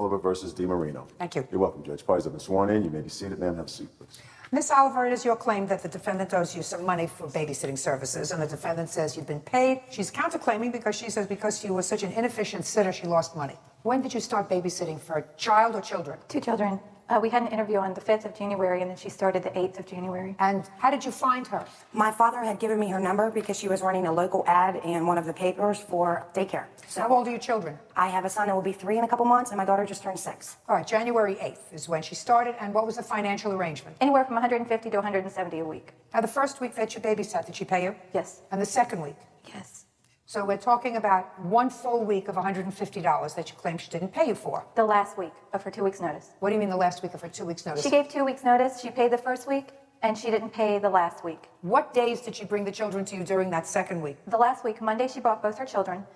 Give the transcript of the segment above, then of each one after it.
Oliver versus DiMarino. Thank you. You're welcome, Judge. Parties have been sworn in. You may be seated, ma'am. Have a seat, please. Miss Oliver, it is your claim that the defendant owes you some money for babysitting services, and the defendant says you've been paid. She's counterclaiming because she says because you were such an inefficient sitter, she lost money. When did you start babysitting for a child or children? 2 children. We had an interview on the 5th of January, and then she started the 8th of January. And how did you find her? My father had given me her number because she was running a local ad in one of the papers for daycare. So how old are your children? I have a son that will be 3 in a couple months, and my daughter just turned 6. All right, January 8th is when she started, and what was the financial arrangement? Anywhere from 150 to 170 a week. Now, the first week that you babysat, did she pay you? Yes. And the second week? Yes. So we're talking about 1 full week of $150 that you claim she didn't pay you for. The last week of her 2 weeks' notice. What do you mean the last week of her 2 weeks' notice? She gave 2 weeks' notice. She paid the first week, and she didn't pay the last week. What days did she bring the children to you during that second week? The last week, Monday, she brought both her children.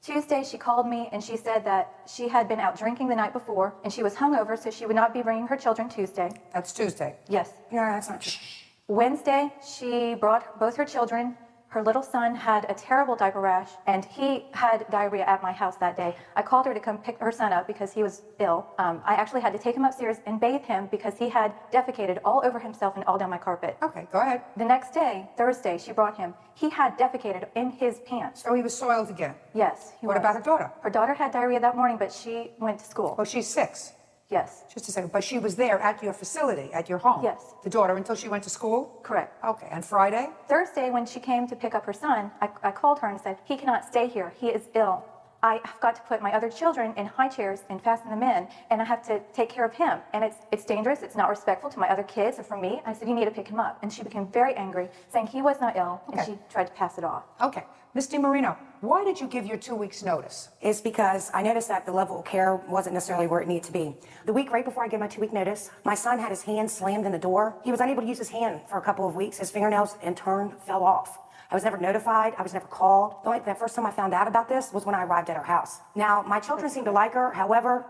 Tuesday, she called me, and she said that she had been out drinking the night before, and she was hungover, so she would not be bringing her children Tuesday. That's Tuesday. Yes. No, that's not true. Wednesday, she brought both her children. Her little son had a terrible diaper rash, and he had diarrhea at my house that day. I called her to come pick her son up because he was ill. I actually had to take him upstairs and bathe him because he had defecated all over himself and all down my carpet. Okay, go ahead. The next day, Thursday, she brought him. He had defecated in his pants. So he was soiled again? Yes, he was. What about her daughter? Her daughter had diarrhea that morning, but she went to school. Oh, she's 6. Yes. Just a second. But she was there at your facility, at your home? Yes. The daughter, until she went to school? Correct. Okay, and Friday? Thursday, when she came to pick up her son, I called her and said, he cannot stay here. He is ill. I have got to put my other children in high chairs and fasten them in, and I have to take care of him. And it's dangerous. It's not respectful to my other kids or for me. I said, you need to pick him up. And she became very angry, saying he was not ill, and she tried to pass it off. Okay. Ms. DiMarino, why did you give your 2 weeks' notice? It's because I noticed that the level of care wasn't necessarily where it needed to be. The week right before I gave my 2-week notice, my son had his hand slammed in the door. He was unable to use his hand for a couple of weeks. His fingernails, in turn, fell off. I was never notified. I was never called. The first time I found out about this was when I arrived at her house. Now, my children seemed to like her. However,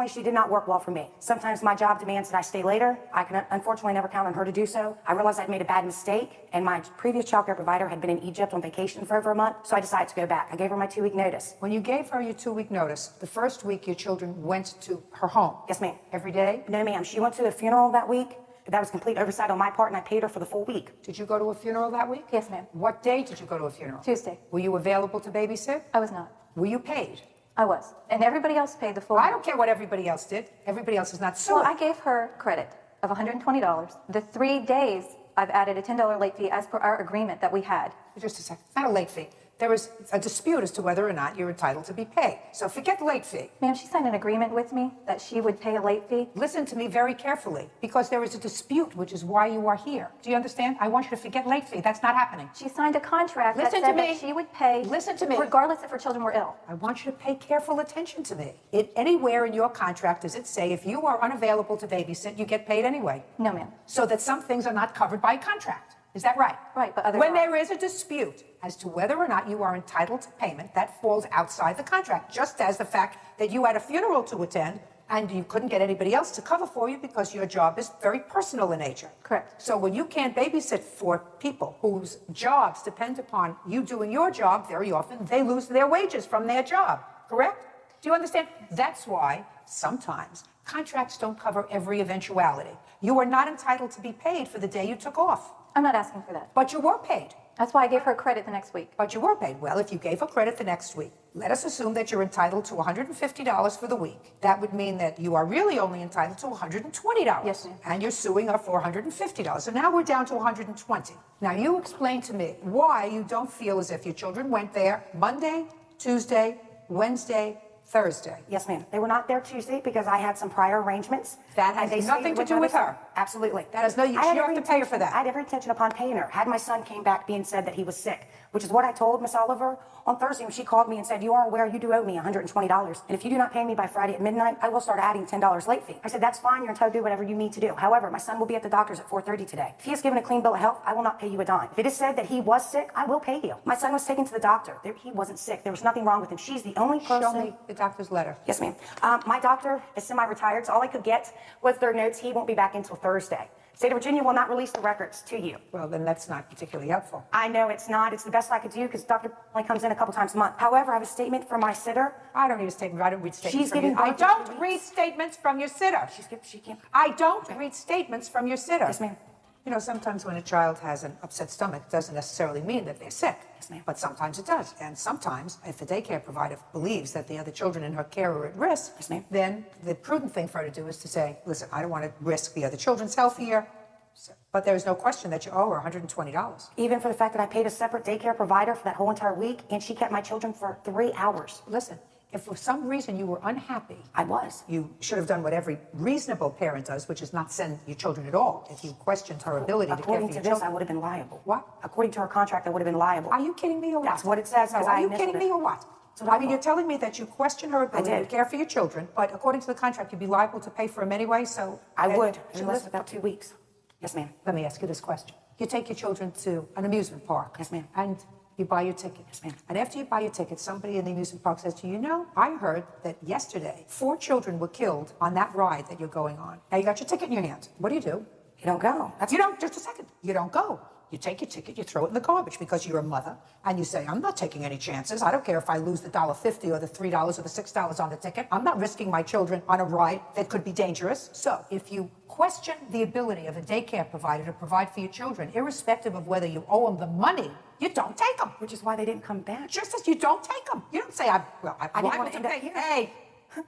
she did not work well for me. Sometimes my job demands that I stay later. I can unfortunately never count on her to do so. I realized I'd made a bad mistake, and my previous child care provider had been in Egypt on vacation for over a month, so I decided to go back. I gave her my 2-week notice. When you gave her your 2-week notice, the first week your children went to her home? Yes, ma'am. Every day? No, ma'am. She went to a funeral that week. That was complete oversight on my part, and I paid her for the full week. Did you go to a funeral that week? Yes, ma'am. What day did you go to a funeral? Tuesday. Were you available to babysit? I was not. Were you paid? I was. And everybody else paid the full. I don't care what everybody else did. Everybody else is not suing. Well, I gave her credit of $120. The 3 days, I've added a $10 late fee as per our agreement that we had. Just a second. It's not a late fee. There is a dispute as to whether or not you're entitled to be paid. So forget the late fee. Ma'am, she signed an agreement with me that she would pay a late fee. Listen to me very carefully, because there is a dispute, which is why you are here. Do you understand? I want you to forget late fee. That's not happening. She signed a contract that Listen said to me. that she would pay Listen to me. regardless if her children were ill. I want you to pay careful attention to me. Anywhere in your contract does it say if you are unavailable to babysit, you get paid anyway? No, ma'am. So that some things are not covered by contract. Is that right? Right, but others when are. there is a dispute as to whether or not you are entitled to payment, that falls outside the contract, just as the fact that you had a funeral to attend and you couldn't get anybody else to cover for you because your job is very personal in nature. Correct. So when you can't babysit for people whose jobs depend upon you doing your job, very often they lose their wages from their job. Correct? Do you understand? That's why sometimes contracts don't cover every eventuality. You are not entitled to be paid for the day you took off. I'm not asking for that. But you were paid. That's why I gave her credit the next week. But you were paid. Well, if you gave her credit the next week, let us assume that you're entitled to $150 for the week. That would mean that you are really only entitled to $120. Yes, ma'am. And you're suing her for $150. So now we're down to $120. Now you explain to me why you don't feel as if your children went there Monday, Tuesday, Wednesday, Thursday. Yes, ma'am. They were not there Tuesday because I had some prior arrangements. That has nothing to do with her. Absolutely. That has no, you have to pay her for that. I had every intention upon paying her. Had my son came back being said that he was sick, which is what I told Miss Oliver on Thursday when she called me and said, you are aware you do owe me $120. And if you do not pay me by Friday at midnight, I will start adding $10 late fee. I said, that's fine. You're entitled to do whatever you need to do. However, my son will be at the doctor's at 4:30 today. If he is given a clean bill of health, I will not pay you a dime. If it is said that he was sick, I will pay you. My son was taken to the doctor. He wasn't sick. There was nothing wrong with him. She's the only person. Show me the doctor's letter. Yes, ma'am. My doctor is semi-retired, so all I could get was their notes. He won't be back until Thursday. State of Virginia will not release the records to you. Well, then that's not particularly helpful. I know it's not. It's the best I could do because Dr. only comes in a couple times a month. However, I have a statement from my sitter. I don't need a statement. I don't read statements She's from you. getting I birth in 2 don't weeks. read statements from your sitter. She can't. I don't read statements from your sitter. Yes, ma'am. You know, sometimes when a child has an upset stomach, it doesn't necessarily mean that they're sick. Yes, ma'am. But sometimes it does. And sometimes, if a daycare provider believes that the other children in her care are at risk, Yes, ma'am. then the prudent thing for her to do is to say, listen, I don't want to risk the other children's health here. But there's no question that you owe her $120. Even for the fact that I paid a separate daycare provider for that whole entire week, and she kept my children for 3 hours. Listen, if for some reason you were unhappy, I was. you should have done what every reasonable parent does, which is not send your children at all. If you questioned her ability to care According for to your this, children. I would have been liable. What? According to her contract, I would have been liable. Are you kidding me or what? That's what it says, No, 'cause are I you initialed kidding it. me or what? That's what I mean, you're telling me that you question her ability to did. care for your children, but according to the contract, you'd be liable to pay for them anyway, so... I would, So unless listen, about 2 weeks. Yes, ma'am. let me ask you this question. You take your children to an amusement park. Yes, ma'am. And you buy your ticket. Yes, ma'am. And after you buy your ticket, somebody in the amusement park says to you, you know, I heard that yesterday 4 children were killed on that ride that you're going on. Now you got your ticket in your hand. What do? You don't go. You don't, just a second. You don't go. You take your ticket, you throw it in the garbage because you're a mother, and you say, I'm not taking any chances. I don't care if I lose the $1.50 or the $3 or the $6 on the ticket. I'm not risking my children on a ride that could be dangerous. So if you question the ability of a daycare provider to provide for your children, irrespective of whether you owe them the money, you don't take them. Which is why they didn't come back. Just as you don't take them. You don't say, I'm didn't liable want to to end up pay. here. Hey,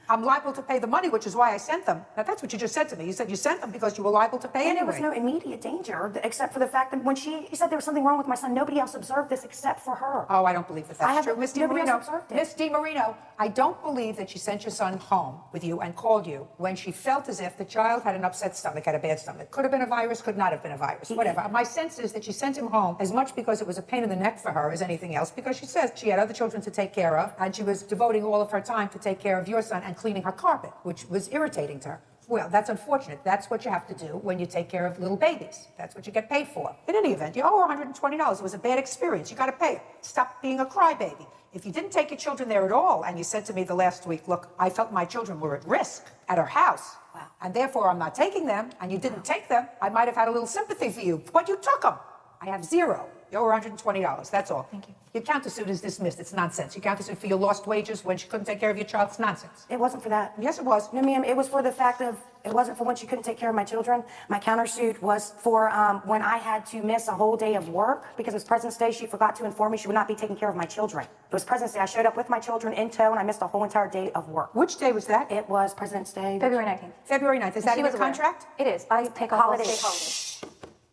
I'm liable to pay the money, which is why I sent them. Now, that's what you just said to me. You said you sent them because you were liable to pay And anyway. there was no immediate danger, except for the fact that when she said there was something wrong with my son, nobody else observed this except for her. Oh, I don't believe that I that's haven't- true. Miss nobody else DiMarino, observed it. Miss DiMarino, I don't believe that she sent your son home with you and called you when she felt as if the child had an upset stomach, had a bad stomach. Could have been a virus, could not have been a virus, whatever. My sense is that she sent him home as much because it was a pain in the neck for her as anything else, because she says she had other children to take care of, and she was devoting all of her time to take care of your son and cleaning her carpet, which was irritating to her. Well, that's unfortunate. That's what you have to do when you take care of little babies. That's what you get paid for. In any event, you owe her $120. It was a bad experience. You got to pay it. Stop being a crybaby. If you didn't take your children there at all, and you said to me the last week, look, I felt my children were at risk at her house, and therefore I'm not taking them, and you didn't take them, I might have had a little sympathy for you, but you took them. I have zero. You owe her $120. That's all. Thank you. Your countersuit is dismissed. It's nonsense. Your countersuit for your lost wages when she couldn't take care of your child. It's nonsense. It wasn't for that. Yes, it was. No, ma'am, it was for the fact of, it wasn't for when she couldn't take care of my children. My countersuit was for when I had to miss a whole day of work because it was President's Day. She forgot to inform me she would not be taking care of my children. It was President's Day. I showed up with my children in tow and I missed a whole entire day of work. Which day was that? It was President's Day. February 19th. February 9th. Is that She in was the aware. contract? It is. I take off all Holidays. state holidays.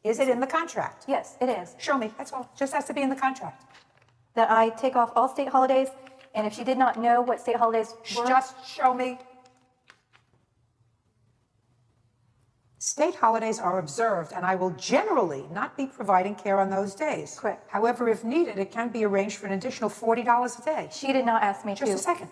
Is it in the contract? Yes, it is. Show me. That's all. Just has to be in the contract. That I take off all state holidays, and if she did not know what state holidays were, Just show me. State holidays are observed, and I will generally not be providing care on those days. Correct. However, if needed, it can be arranged for an additional $40 a day. she did not ask me Just to. a second.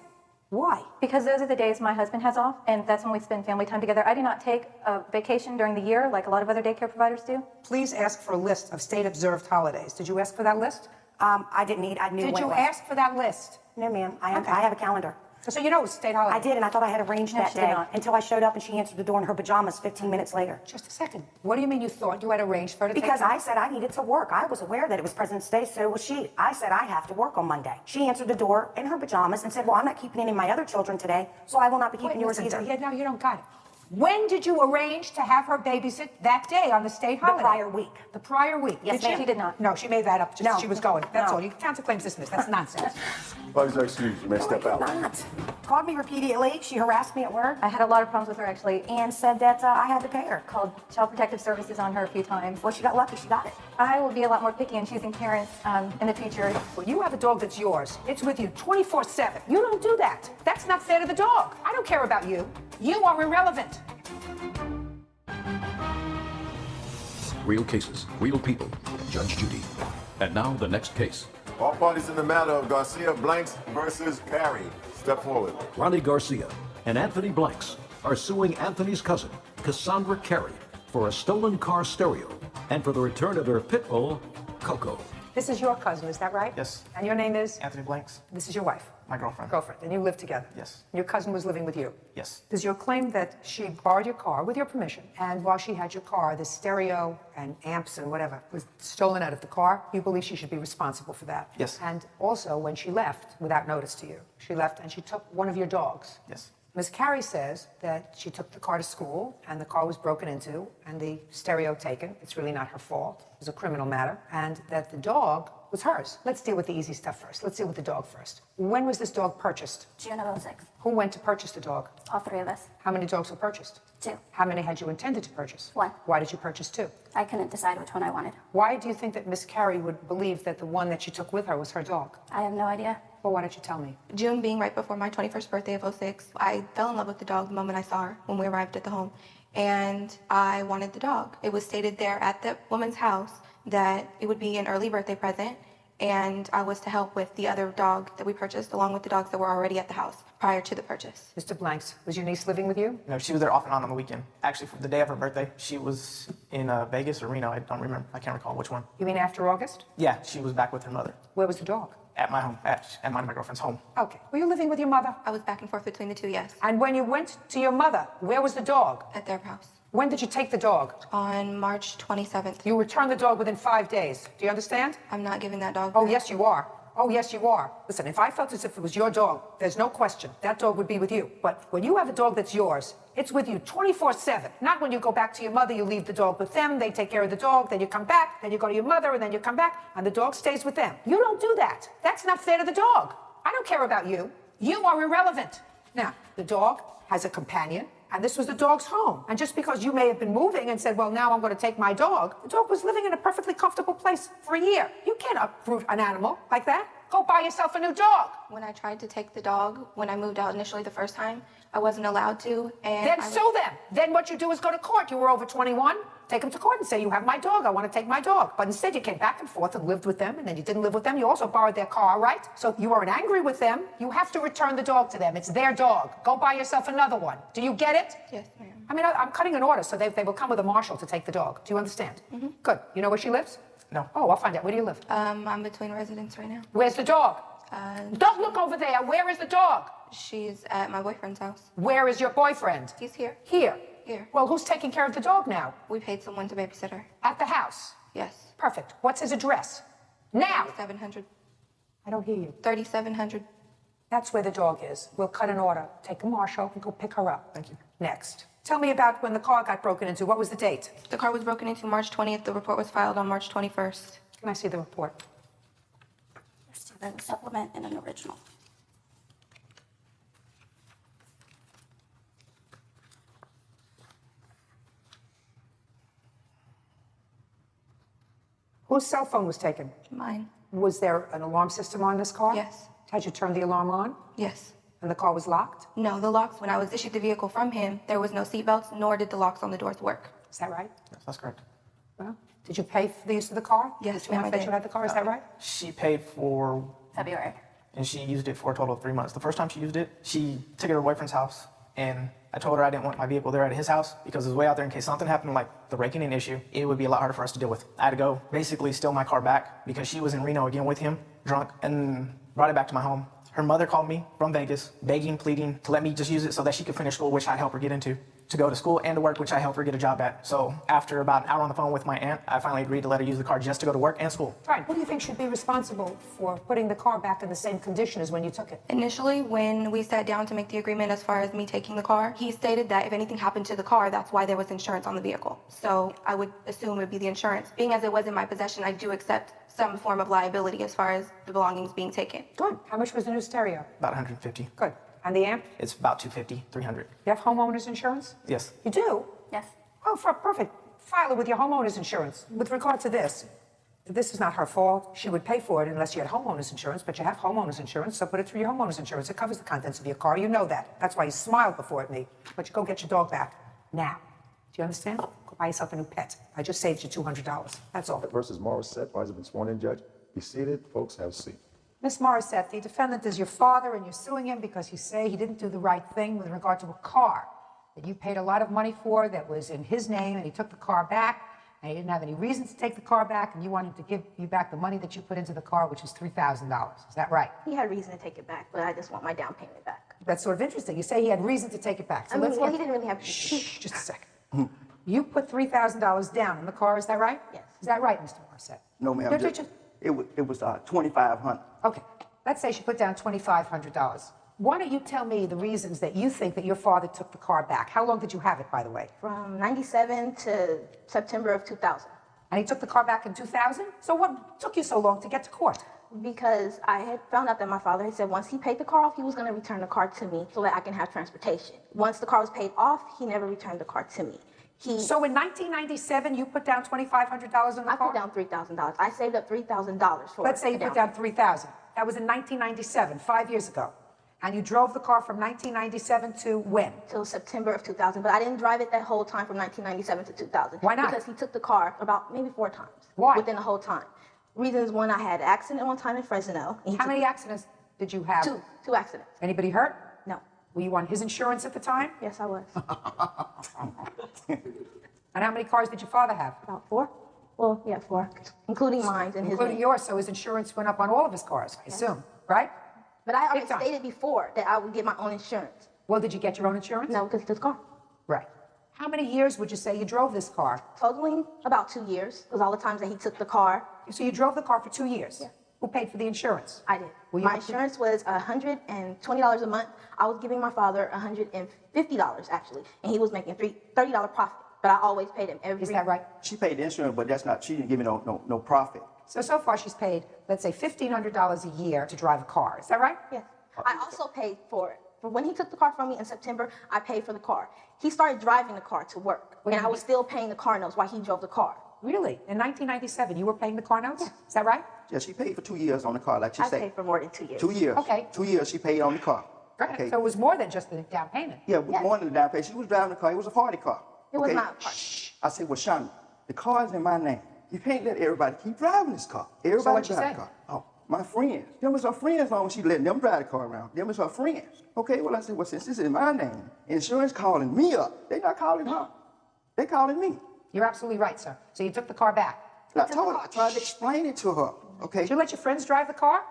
Why? Because those are the days my husband has off, and that's when we spend family time together. I do not take a vacation during the year like a lot of other daycare providers do. Please ask for a list of state-observed holidays. Did you ask for that list? I didn't need, I knew Did when you it was. ask for that list? No, ma'am. I Okay. have a calendar. So you know it was state holiday. I did, and I thought I had arranged No, that she did day not. until I showed up and she answered the door in her pajamas 15 minutes later. Just a second. What do you mean you thought you had arranged for her to take Because them? I said I needed to work. I was aware that it was President's Day, so was she. I said I have to work on Monday. She answered the door in her pajamas and said, well, I'm not keeping any of my other children today, so I will not be keeping Wait, yours listen, either. yeah, no, you don't got it. When did you arrange to have her babysit that day on the state holiday? prior week. The prior week. Yes, Did ma'am. She did not. No, she made that up just No. as she was going. That's No. all. You counterclaims dismissed. That's nonsense. Parties are excused. You may step out. Not. Called me repeatedly. She harassed me at work I had a lot of problems with her, actually, and and said that I had to pay her. called Child Protective Services on her a few times. Well, she got lucky. She got it. I will be a lot more picky in choosing parents in the future. Well, you have a dog that's yours. It's with you 24/7. You don't do that. That's not fair to the dog. I don't care about you. You are irrelevant. Real cases, real people. Judge Judy. And now the next case. All parties in the matter of Garcia Blanks versus Carey. Step forward. Ronnie Garcia and Anthony Blanks are suing Anthony's cousin, Cassandra Carey, for a stolen car stereo and for the return of their pit bull, Coco. This is your cousin, is that right? Yes. And your name is? Anthony Blanks. This is your wife. My girlfriend. Girlfriend, and you lived together? Yes. Your cousin was living with you? Yes. Does your claim that she borrowed your car with your permission, and while she had your car, the stereo and amps and whatever was stolen out of the car, you believe she should be responsible for that? Yes. And also, when she left, without notice to you, she left and she took one of your dogs? Yes. Ms. Carey says that she took the car to school and the car was broken into and the stereo taken. It's really not her fault. It was a criminal matter. And that the dog was hers. Let's deal with the easy stuff first. Let's deal with the dog first. When was this dog purchased? June of '06. Who went to purchase the dog? All three of us. How many dogs were purchased? 2. How many had you intended to purchase? 1. Why did you purchase 2? I couldn't decide which one I wanted. Why do you think that Miss Carey would believe that the one that she took with her was her dog? I have no idea. Well, why don't you tell me? June being right before my 21st birthday of '06, I fell in love with the dog the moment I saw her when we arrived at the home. And I wanted the dog. It was stated there at the woman's house that it would be an early birthday present, and I was to help with the other dog that we purchased along with the dogs that were already at the house prior to the purchase. Mr. Blanks, was your niece living with you? No, she was there off and on the weekend. Actually, for the day of her birthday, she was in Vegas or Reno. I don't remember. I can't recall which one. You mean after August? Yeah, she was back with her mother Where was the dog? at my home, at mine and my girlfriend's home. Okay. Were you living with your mother? I was back and forth between the two, yes, And when you went to your mother, where was the dog? at their house. When did you take the dog? On March 27th. You returned the dog within 5 days. Do you understand? I'm not giving that dog Oh, back. yes, you are. Oh, yes, you are. Listen, if I felt as if it was your dog, there's no question that dog would be with you. But when you have a dog that's yours, it's with you 24/7. Not when you go back to your mother, you leave the dog with them, they take care of the dog, then you come back, then you go to your mother, and then you come back, and the dog stays with them. You don't do that. That's not fair to the dog. I don't care about you. You are irrelevant. Now, the dog has a companion, and this was the dog's home. And just because you may have been moving and said, well, now I'm going to take my dog, the dog was living in a perfectly comfortable place for a year. You can't uproot an animal like that. Go buy yourself a new dog. When I tried to take the dog, when I moved out initially the first time, I wasn't allowed to. And Then I was- sue them. Then what you do is go to court. You were over 21. Take them to court and say, you have my dog. I want to take my dog. But instead, you came back and forth and lived with them, and then you didn't live with them. You also borrowed their car, right? So you weren't angry with them. You have to return the dog to them. It's their dog. Go buy yourself another one. Do you get it? Yes, ma'am. I mean, I'm cutting an order, so they will come with a marshal to take the dog. Do you understand? Good. You know where she lives? No. Oh, I'll find out. Where do you live? I'm between residents right now. Where's the dog? Don't look over there. Where is the dog? She's at my boyfriend's house. Where is your boyfriend? He's here. Here. Here. Well, who's taking care of the dog now? We paid someone to babysit her. At the house. Yes. Perfect. What's his address? Now. 3,700. I don't hear you. 3,700. That's where the dog is. We'll cut an order. Take a marshal and go pick her up. Thank you. Next. Tell me about when the car got broken into. What was the date? The car was broken into March 20th. The report was filed on March 21st. Can I see the report? There's a supplement and an original. Whose cell phone was taken? Mine. Was there an alarm system on this car? Yes. Had you turned the alarm on? Yes. And the car was locked? No, the locks, when I was issued the vehicle from him, there was no seatbelts, nor did the locks on the doors work. Is that right? Yes, that's correct. Well, did you pay for the use of the car? Yes, Did you ma'am, I that you did. had the car? Is that right? She paid for, February. and she used it for a total of 3 months. The first time she used it, she took it to her boyfriend's house, and I told her I didn't want my vehicle there at his house because it was way out there in case something happened, like the breaking in issue. It would be a lot harder for us to deal with. I had to go basically steal my car back because she was in Reno again with him, drunk, and brought it back to my home. Her mother called me from Vegas, begging, pleading to let me just use it so that she could finish school, which I helped her get into, to go to school and to work, which I helped her get a job at. So after about an hour on the phone with my aunt, I finally agreed to let her use the car just to go to work and school. Fine. Who do you think should be responsible for putting the car back in the same condition as when you took it? Initially, when we sat down to make the agreement as far as me taking the car, he stated that if anything happened to the car, that's why there was insurance on the vehicle. So I would assume it would be the insurance. Being as it was in my possession, I do accept some form of liability as far as the belongings being taken. Good. How much was the new stereo? About 150. Good. And the amp? It's about 250, 300. You have homeowner's insurance? Yes. You do? Yes. Oh, perfect. File it with your homeowner's insurance. With regard to this is not her fault. She would pay for it unless you had homeowner's insurance, but you have homeowner's insurance, so put it through your homeowner's insurance. It covers the contents of your car. You know that. That's why you smiled before at me. But you go get your dog back. Now. Do you understand? Go buy yourself a new pet. I just saved you $200. That's all. Versus Morissette, why has it been sworn in, Judge? Be seated. Folks, have a seat. Miss Morissette, the defendant is your father, and you're suing him because you say he didn't do the right thing with regard to a car that you paid a lot of money for that was in his name, and he took the car back, and he didn't have any reason to take the car back, and you wanted to give you back the money that you put into the car, which was $3,000. Is that right? He had reason to take it back, but I just want my down payment back. That's sort of interesting. You say he had reason to take it back. So I mean, let's well, get- he didn't really have. Shh, just a second. You put $3,000 down in the car, is that right? Yes. Is that right, Mr. Morissette? No, ma'am. It was $2,500. Okay. Let's say she put down $2,500. Why don't you tell me the reasons that you think that your father took the car back? How long did you have it, by the way? From 97 to September of 2000. And he took the car back in 2000? So what took you so long to get to court? Because I had found out that my father had said once he paid the car off, he was going to return the car to me so that I can have transportation. Once the car was paid off, he never returned the car to me. So in 1997, you put down $2,500 in the car? I put down $3,000. I saved up $3,000 for Let's say you put down $3,000. That was in 1997, 5 years ago. And you drove the car from 1997 to when? Till September of 2000. But I didn't drive it that whole time from 1997 to 2000. Why not? Because he took the car about maybe 4 times. Why? Within the whole time. Reasons: one, I had an accident one time in Fresno. How many accidents did you have? Two accidents. Anybody hurt? No. Were you on his insurance at the time? Yes, I was. And how many cars did your father have? About 4. Well, yeah, 4. Including mine and his. Including yours, so his insurance went up on all of his cars, I assume, right? But I already Big time. stated before that I would get my own insurance. Well, did you get your own insurance? No, because he took the car. Right. How many years would you say you drove this car? Totaling about 2 years, because all the times that he took the car, So you drove the car for 2 years? Yeah. Who paid for the insurance? I did. Were you My up to- insurance was $120 a month. I was giving my father $150 actually, and he was making $30 profit. But I always paid him every. Is that right? She paid the insurance, but that's not. She didn't give me no profit. So far she's paid, let's say, $1,500 a year to drive a car. Is that right? Yes. I also paid for it. For when he took the car from me in September, I paid for the car. He started driving the car to work, Wait, and I was still paying the car notes while he drove the car. Really? In 1997, you were paying the car notes? Is that right? Yeah, she paid for 2 years on the car, like she I said. paid for more than 2 years. 2 years. Okay. 2 years she paid on the car. Right. Okay. So it was more than just the down payment. Yeah, it was more than the down payment. She was driving the car. It was a party car. It was Okay? not a car. I said, well, Shonda, the car is in my name. You can't let everybody keep driving this car. Everybody what'd you drive say? the car. Oh, my friends. Them was her friends long she letting them drive the car around. Them was her friends. Okay, well, I said, well, since this is in my name, insurance calling me up. They not calling her. They calling me. You're absolutely right, sir. So you took the car back. I told her, I tried to explain it to her. Okay. Did you let your friends drive the car?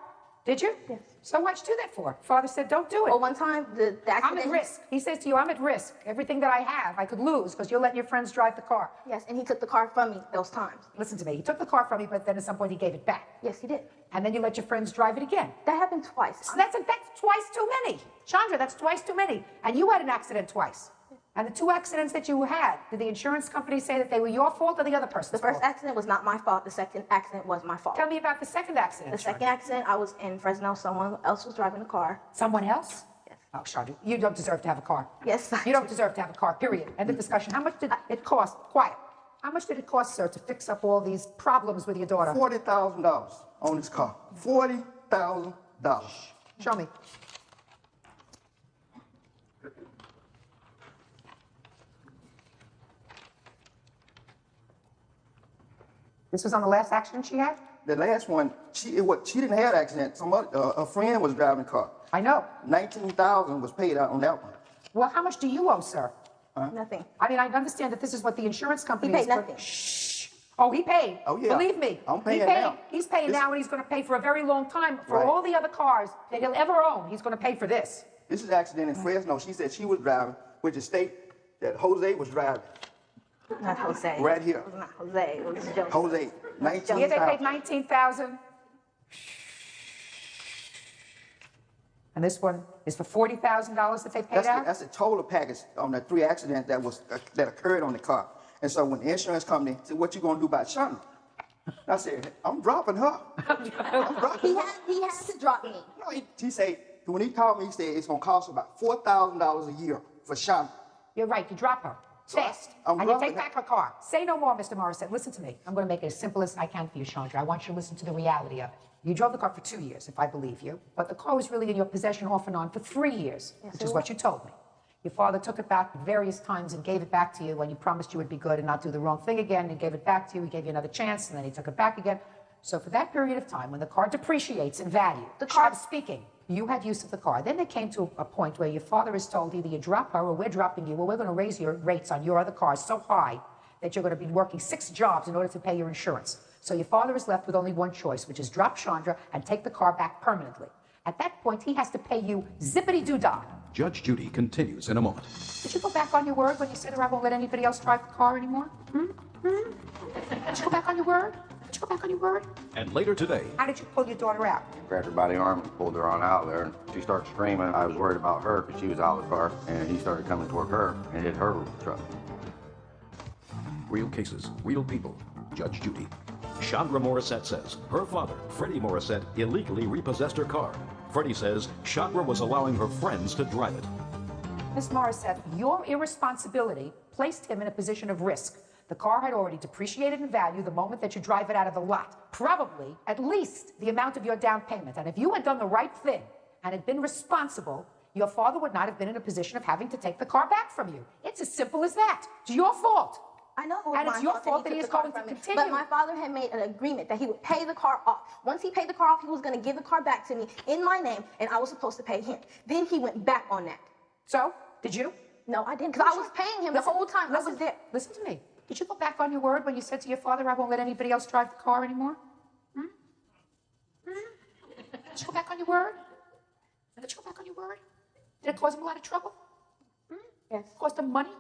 Did you? Yes. So why'd you do that for? Father said, don't do it. Well, one time, the I'm accident. at risk. He says to you, I'm at risk. Everything that I have, I could lose because you're letting your friends drive the car. Yes, and he took the car from me those times. Listen to me. He took the car from you, but then at some point he gave it back. Yes, he did. And then you let your friends drive it again. That happened twice. So that's twice too many. Chandra, that's twice too many. And you had an accident twice. And the 2 accidents that you had, did the insurance company say that they were your fault or the other person's The first fault? accident was not my fault. The second accident was my fault. Tell me about the second accident. The second accident, I was in Fresno. Someone else was driving the car. Someone else? Yes. Oh, Chandra, you don't deserve to have a car. Yes. You don't deserve to have a car, period. End of discussion. How much did it cost? Quiet. How much did it cost, sir, to fix up all these problems with your daughter? $40,000 on this car. $40,000. Show me. This was on the last accident she had? The last one, she didn't have an accident. A friend was driving the car. I know. $19,000 was paid out on that one. Well, how much do you owe, sir? Nothing. I mean, I understand that this is what the insurance company He is. paid nothing. Shh. Oh, he paid. Oh, yeah. Believe me. I'm paying he paid. now. He's paying now, and he's going to pay for a very long time for Right. all the other cars that he'll ever own. He's going to pay for this. This is an accident in Fresno. She said she was driving, which is state that Jose was driving. Not Jose. Right here. It was not Jose. It was Joseph. Jose, Here they paid $19,000. $19,000. And this one is for $40,000 that they paid out? That's the total package on the 3 accidents that occurred on the car. And so when the insurance company said, what you gonna do about Shonda? I said, I'm dropping her. I'm dropping her. He had to drop me. No, he said, when he called me, he said it's gonna cost about $4,000 a year for Shonda. You're right. You drop her. Fast. I'm And you dropping take her. back her car. Say no more, Mr. Morissette. Listen to me. I'm going to make it as simple as I can for you, Chandra. I want you to listen to the reality of it. You drove the car for 2 years, if I believe you. But the car was really in your possession off and on for 3 years, which is what you told me. Your father took it back various times and gave it back to you when you promised you would be good and not do the wrong thing again. He gave it back to you. He gave you another chance, and then he took it back again. So for that period of time, when the car depreciates in value, I'm speaking, you had use of the car. Then they came to a point where your father is told either you drop her or we're dropping you, or we're going to raise your rates on your other cars so high that you're going to be working 6 jobs in order to pay your insurance. So your father is left with only one choice, which is drop Chandra and take the car back permanently. At that point, he has to pay you zippity-doo-dah. Judge Judy continues in a moment. Did you go back on your word when you said, I won't let anybody else drive the car anymore? Did you go back on your word? Did you go back on your word? And later today, How did you pull your daughter out? Grabbed her by the arm and pulled her on out there, and she started screaming. I was worried about her because she was out of the car, and he started coming toward her and hit her truck. real cases, real people. Judge Judy. Chandra Morissette says her father, Freddie Morissette, illegally repossessed her car. Freddie says Chandra was allowing her friends to drive it. Ms. Morissette, your irresponsibility placed him in a position of risk. The car had already depreciated in value the moment that you drive it out of the lot. Probably at least the amount of your down payment. And if you had done the right thing and had been responsible, your father would not have been in a position of having to take the car back from you. It's as simple as that. It's your fault. I know it was And my it's your fault fault that that he he took is the car going to from me. continue. But my father had made an agreement that he would pay the car off. Once he paid the car off, he was going to give the car back to me in my name, and I was supposed to pay him. Then he went back on that. So, did you? No, I didn't, because I was paying him the whole time I was there. Listen to me. Did you go back on your word when you said to your father, I won't let anybody else drive the car anymore? Did you go back on your word? Did you go back on your word? Did it cause him a lot of trouble? Yes. Cost him money?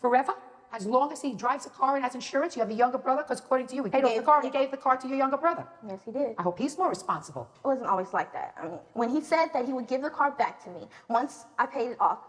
Forever? As long as he drives a car and has insurance, you have a younger brother, because according to you, he paid off the car and he gave the car to your younger brother. Yes, he did. I hope he's more responsible. It wasn't always like that. I mean, when he said that he would give the car back to me once I paid it off,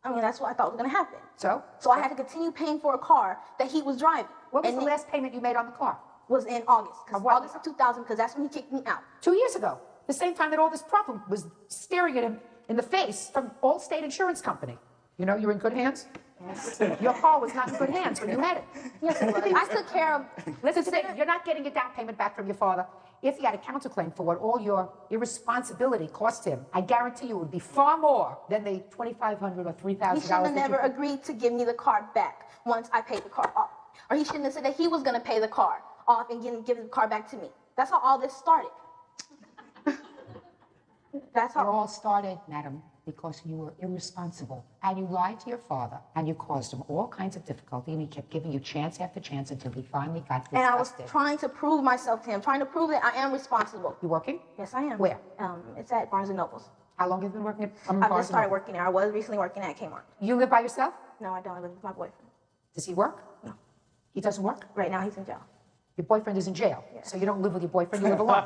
I mean, that's what I thought was going to happen. So? So I had to continue paying for a car that he was driving. What was And the it last payment you made on the car? was in August. Of what? August of 2000, because that's when he kicked me out. 2 years ago. The same time that all this problem was staring at him in the face from Allstate Insurance Company. You know you're in good hands? Yes. Your car was not in good hands when you had it. Yes, it was. I took care of... Listen to me, you're not getting a down payment back from your father. If he had a counterclaim for what all your irresponsibility cost him, I guarantee you it would be far more than the $2,500 or $3,000. He shouldn't have never agreed to give me the car back once I paid the car off. Or he shouldn't have said that he was going to pay the car off and give the car back to me. That's how all this started. That's how... It all started, madam, because you were irresponsible. And you lied to your father, and you caused him all kinds of difficulty, and he kept giving you chance after chance until he finally got disgusted. And I was trying to prove myself to him, trying to prove that I am responsible. You working? Yes, I am. Where? It's at Barnes & Noble's. How long have you been working at I've just started working there. I was recently working at Kmart. You live by yourself? No, I don't. I live with my boyfriend. Does he work? No. He doesn't work? Right now, he's in jail. Your boyfriend is in jail, Yes. so you don't live with your boyfriend, you live alone.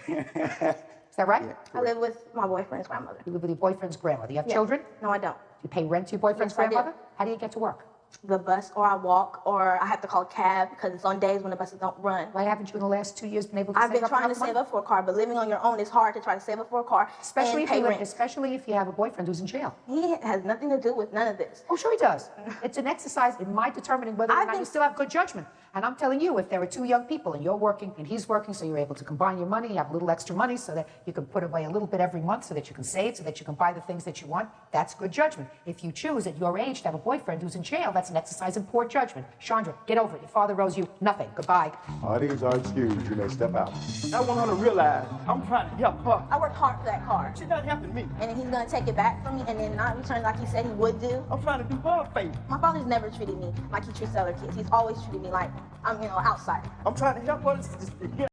Is that right? I live with my boyfriend's grandmother. You live with your boyfriend's grandmother. You have Yes. children? No, I don't. You pay rent to your boyfriend's Yes, I do. grandmother? How do you get to work? The bus, or I walk, or I have to call a cab because it's on days when the buses don't run. Why haven't you in the last 2 years been able to I've save been up trying to enough money? save up for a car, but living on your own is hard to try to save up for a car Especially and if, pay you rent. especially if you have a boyfriend who's in jail. He has nothing to do with none of this. Oh, sure he does. It's an exercise in my determining whether or I've not been- you still have good judgment. And I'm telling you, if there are 2 young people and you're working and he's working, so you're able to combine your money, you have a little extra money so that you can put away a little bit every month so that you can save, so that you can buy the things that you want, that's good judgment. If you choose at your age to have a boyfriend who's in jail, that's an exercise in poor judgment. Chandra, get over it. Your father owes you nothing. Goodbye. Audience are excused. You may step out. I want her to realize I'm trying to help her. I worked hard for that car. She's not helping me. And then he's going to take it back from me and then not return like he said he would do. I'm trying to do her a favor. My father's never treated me like he treats other kids. He's always treated me like I'm, outsider. I'm trying to help her to get